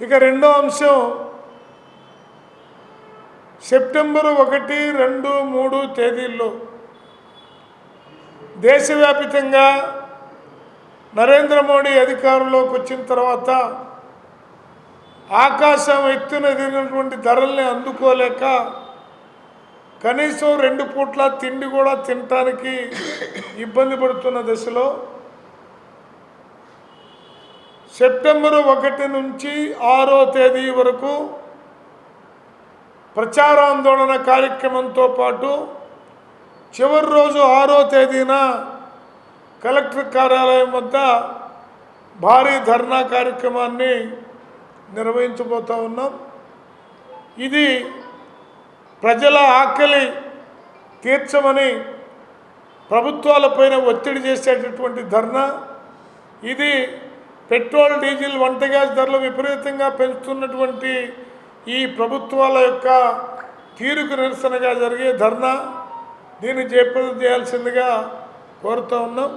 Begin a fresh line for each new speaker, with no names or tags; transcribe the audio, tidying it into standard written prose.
ఇక రెండో అంశం సెప్టెంబరు 1, 2, 3 తేదీల్లో దేశవ్యాప్తంగా నరేంద్ర మోడీ అధికారంలోకి వచ్చిన తర్వాత ఆకాశం ఎత్తున ఎదిగినటువంటి ధరల్ని అందుకోలేక కనీసం 2 పూట్ల తిండి కూడా తినటానికి ఇబ్బంది పడుతున్న దశలో సెప్టెంబరు 1 నుంచి 6వ తేదీ వరకు ప్రచారాందోళన కార్యక్రమంతో పాటు చివరి రోజు 6వ తేదీన కలెక్టర్ కార్యాలయం వద్ద భారీ ధర్నా కార్యక్రమాన్ని నిర్వహించబోతూ ఉన్నాం. ఇది ప్రజల ఆకలి తీర్చమని ప్రభుత్వాలపైన ఒత్తిడి చేసేటటువంటి ధర్నా. ఇది పెట్రోల్, డీజిల్, వంట గ్యాస్ ధరలు విపరీతంగా పెంచుతున్నటువంటి ఈ ప్రభుత్వాల యొక్క తీరుకు నిరసనగా జరిగే ధర్నా. దీన్ని జయప్రదం చేయాల్సిందిగా కోరుతూ ఉన్నాం.